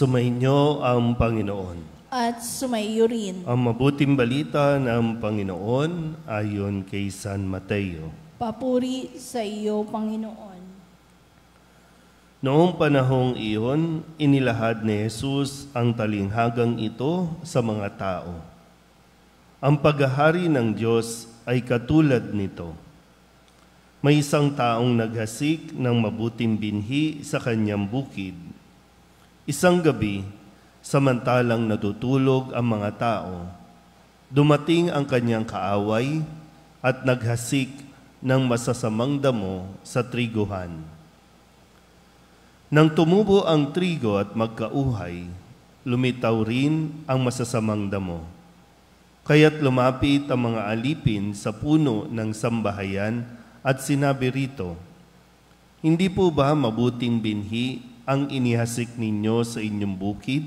Sumainyo ang Panginoon. At sumaiyo rin. Ang mabuting balita ng Panginoon ayon kay San Mateo. Papuri sa iyo, Panginoon. Noong panahong iyon, inilahad ni Jesus ang talinghagang ito sa mga tao. Ang paghahari ng Diyos ay katulad nito. May isang taong naghasik ng mabuting binhi sa kanyang bukid. Isang gabi, samantalang natutulog ang mga tao, dumating ang kanyang kaaway at naghasik ng masasamang damo sa triguhan. Nang tumubo ang trigo at magkauhay, lumitaw rin ang masasamang damo. Kaya't lumapit ang mga alipin sa puno ng sambahayan at sinabi rito, "Hindi po ba mabuting binhi ang inihasik ninyo sa inyong bukid?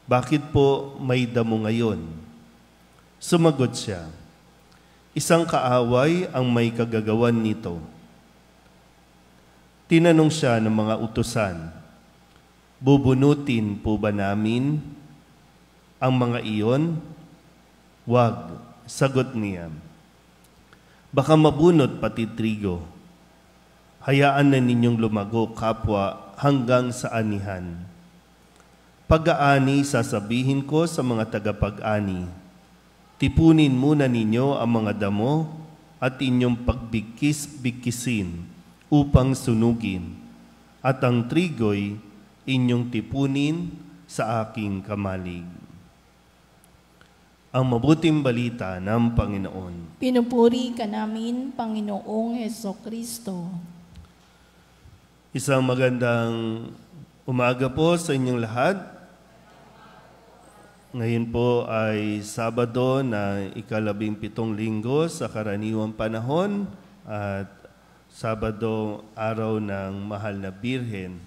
Bakit po may damo ngayon?" Sumagot siya, "Isang kaaway ang may kagagawan nito." Tinanong siya ng mga utusan, "Bubunutin po ba namin ang mga iyon?" "Wag," sagot niya. "Baka mabunot pati trigo. Hayaan na ninyong lumago kapwa hanggang sa anihan. Pag-aani sasabihin ko sa mga tagapag-ani, tipunin muna ninyo ang mga damo at inyong pagbigkis-bigkisin upang sunugin, at ang trigo'y inyong tipunin sa aking kamalig." Ang mabuting balita ng Panginoon. Pinupuri ka namin, Panginoong Hesukristo. Isang magandang umaga po sa inyong lahat. Ngayon po ay Sabado na ika-17 linggo sa karaniwang panahon at Sabado, araw ng Mahal na Birhen.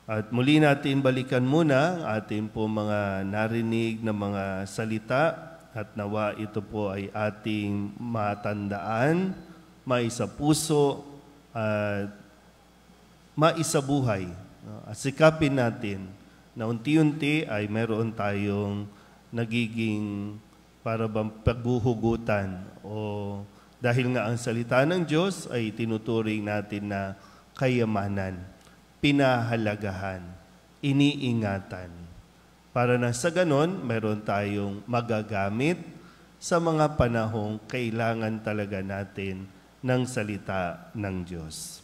At muli natin balikan muna ang ating po mga narinig na mga salita at nawa ito po ay ating matandaan, maisapuso at maisabuhay. At sikapin natin na unti-unti ay meron tayong nagiging para bang paghuhugutan o dahil nga ang salita ng Diyos ay tinuturing natin na kayamanan, pinahalagahan, iniingatan. Para na sa ganon, meron tayong magagamit sa mga panahong kailangan talaga natin ng salita ng Diyos.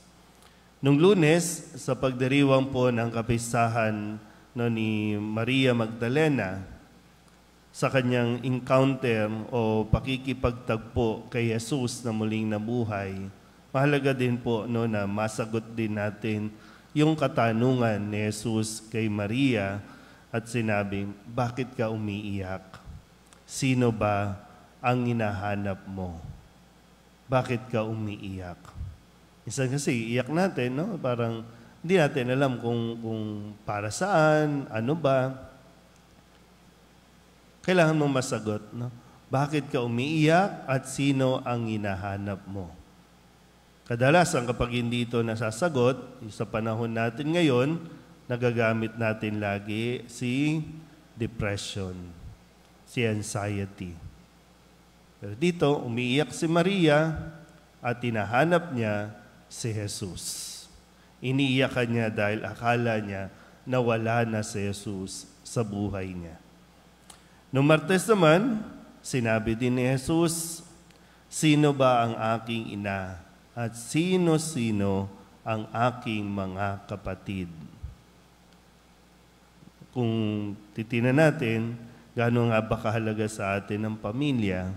Nung Lunes, sa pagdiriwang po ng kapistahan ni Maria Magdalena, sa kanyang encounter o pakikipagtagpo kay Jesus na muling nabuhay, mahalaga din po na masagot din natin yung katanungan ni Jesus kay Maria at sinabing, "Bakit ka umiiyak? Sino ba ang hinahanap mo? Bakit ka umiiyak?" Minsan kasi iyak natin, parang hindi natin alam kung para saan, ano ba. Kailangan mong masagot, bakit ka umiiyak at sino ang hinahanap mo? Kadalasan kapag hindi ito nasasagot, sa panahon natin ngayon, nagagamit natin lagi si depression, si anxiety. Pero dito, umiiyak si Maria at hinahanap niya si Jesus. Iniiyakan niya dahil akala niya na wala na si Jesus sa buhay niya. Noong Martes naman, sinabi din ni Jesus, "Sino ba ang aking ina at sino-sino ang aking mga kapatid?" Kung titingnan natin, gaano nga ba kahalaga sa atin ang pamilya?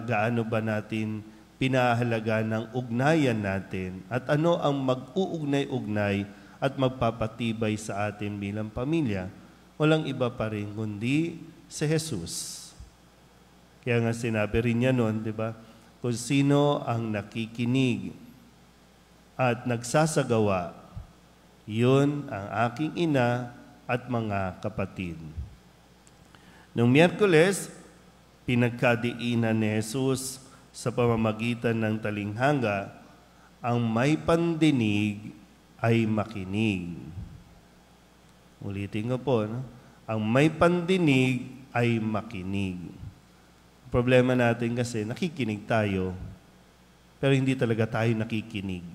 Gaano ba natin pinahalaga ng ugnayan natin? At ano ang mag-uugnay-ugnay at magpapatibay sa atin bilang pamilya? Walang iba pa rin kundi si Jesus. Kaya nga sinabi rin niya noon, di ba? Kung sino ang nakikinig at nagsasagawa, yun ang aking ina at mga kapatid. Noong Miyerkules, pinagkadiinan ni Jesus sa pamamagitan ng talinghanga, ang may pandinig ay makinig. Ulitin ko po, no? Ang may pandinig ay makinig. Problema natin kasi, nakikinig tayo, pero hindi talaga tayo nakikinig.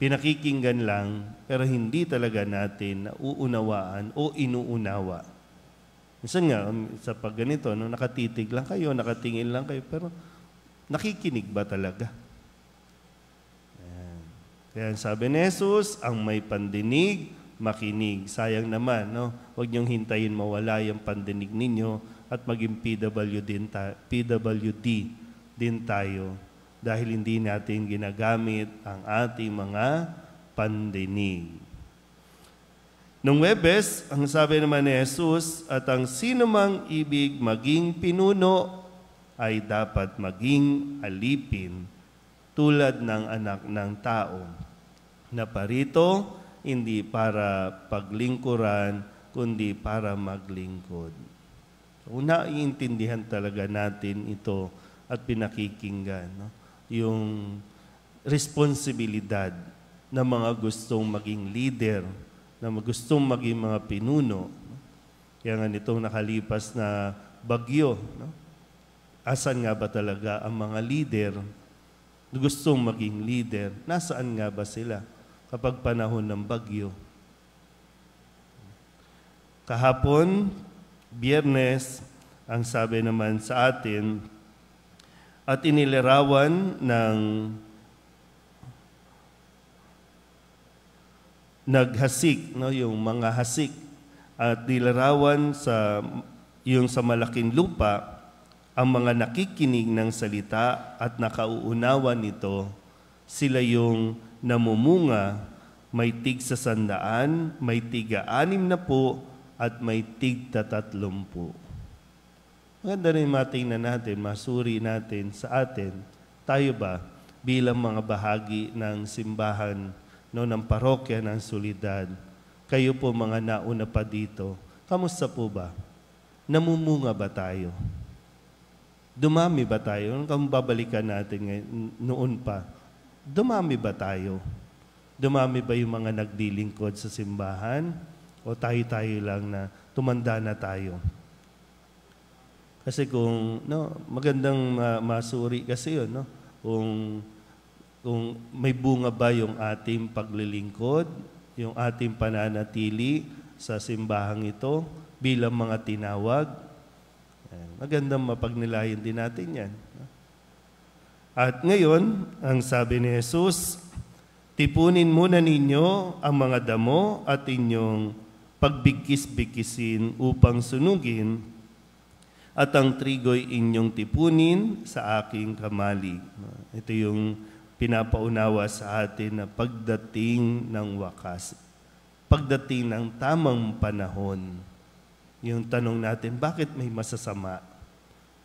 Pinakikinggan lang, pero hindi talaga natin nauunawaan o inuunawa. Minsan nga, sa pag ganito, no, nakatitig lang kayo, nakatingin lang kayo, pero nakikinig ba talaga? Ayan. Kaya sabi ni Jesus, ang may pandinig, makinig. Sayang naman, no? Huwag niyong hintayin mawala yung pandinig ninyo at maging PWD din tayo dahil hindi natin ginagamit ang ating mga pandinig. Nung Webes, ang sabi naman ni Jesus, at ang sino mang ibig maging pinuno ay dapat maging alipin tulad ng anak ng tao na parito hindi para paglingkuran kundi para maglingkod. So, naiintindihan talaga natin ito at pinakikinggan, no? Yung responsibilidad ng mga gustong maging leader, na gustong maging mga pinuno. Kaya nga nitong nakalipas na bagyo, no? Asan nga ba talaga ang mga leader na gustong maging leader? Nasaan nga ba sila kapag panahon ng bagyo? Kahapon, Biyernes, ang sabi naman sa atin, at inilarawan ng naghasik, no, yung mga hasik, at nilarawan sa yung sa malaking lupa ang mga nakikinig ng salita at nakauunawa nito, sila yung namumunga, may tig 100, may tiga 60 at may tig 30. Maganda rin matingnan natin, masuri natin sa atin, tayo ba bilang mga bahagi ng simbahan, no, ng parokya ng Solidad, kayo po mga nauna pa dito, kamusta po ba? Namumunga ba tayo? Dumami ba tayo? Kung babalikan natin ngayon, noon pa, dumami ba tayo? Dumami ba yung mga nagdilingkod sa simbahan? O tayo-tayo lang na tumanda na tayo? Kasi kung magandang masuri kasi yun, no? Kung may bunga ba yung ating paglilingkod, yung ating pananatili sa simbahang ito bilang mga tinawag, magandang mapagnilayan din natin yan. At ngayon, ang sabi ni Jesus, tipunin muna ninyo ang mga damo at inyong pagbigkis-bikisin upang sunugin, at ang trigo'y inyong tipunin sa aking kamalig. Ito yung pinapaunawa sa atin na pagdating ng wakas, pagdating ng tamang panahon. Yung tanong natin, bakit may masasama?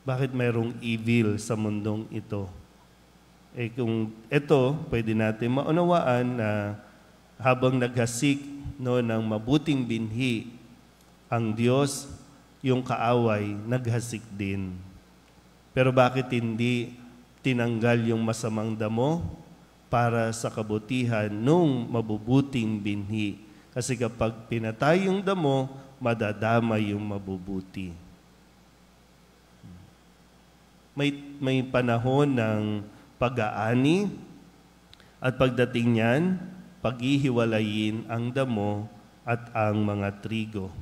Bakit mayroong evil sa mundong ito? Kung ito, pwede natin maunawaan na habang naghasik, no, ng mabuting binhi ang Diyos, yung kaaway naghasik din. Pero bakit hindi tinanggal yung masamang damo para sa kabutihan nung mabubuting binhi? Kasi kapag pinatay yung damo, madadamay yung mabubuti. May panahon ng pag-aani at pagdating niyan, paghihiwalayin ang damo at ang mga trigo.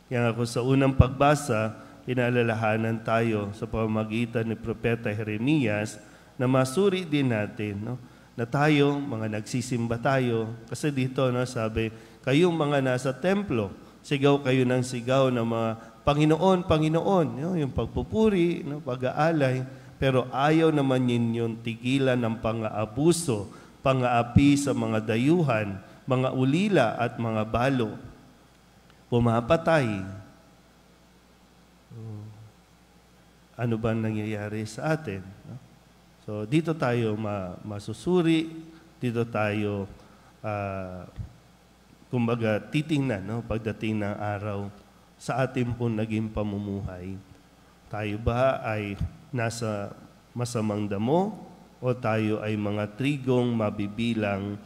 Kaya ako sa unang pagbasa, pinaalalahanan tayo sa pamamagitan ni Propeta Jeremias na masuri din natin, no? Na tayo, mga nagsisimba tayo. Kasi dito, no, sabi, kayong mga nasa templo, sigaw kayo ng sigaw ng mga Panginoon, Panginoon. Yung pagpupuri, no, pag-aalay. Pero ayaw naman ninyong tigilan ng pang-aabuso, pang-aapi sa mga dayuhan, mga ulila at mga balo. Pumapatay. Ano ba nangyayari sa atin? So, dito tayo masusuri, dito tayo, kumbaga, titingnan, no, pagdating ng araw sa ating pong naging pamumuhay. Tayo ba ay nasa masamang damo o tayo ay mga trigong mabibilang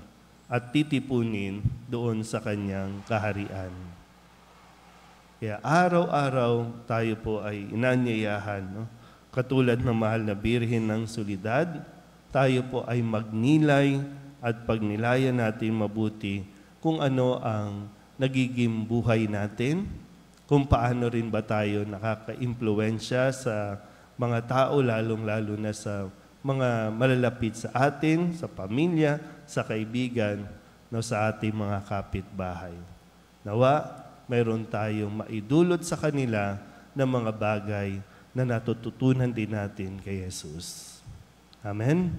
at titipunin doon sa kanyang kaharian. Kaya araw-araw tayo po ay inanyayahan, no? Katulad ng mahal na Birhen ng Soledad, tayo po ay magnilay at pagnilayan natin mabuti kung ano ang nagiging buhay natin, kung paano rin ba tayo nakaka-impluwensya sa mga tao, lalong-lalo na sa mga malalapit sa atin, sa pamilya, sa kaibigan, no, sa ating mga kapitbahay. Nawa, mayroon tayong maidulot sa kanila ng mga bagay na natututunan din natin kay Jesus. Amen?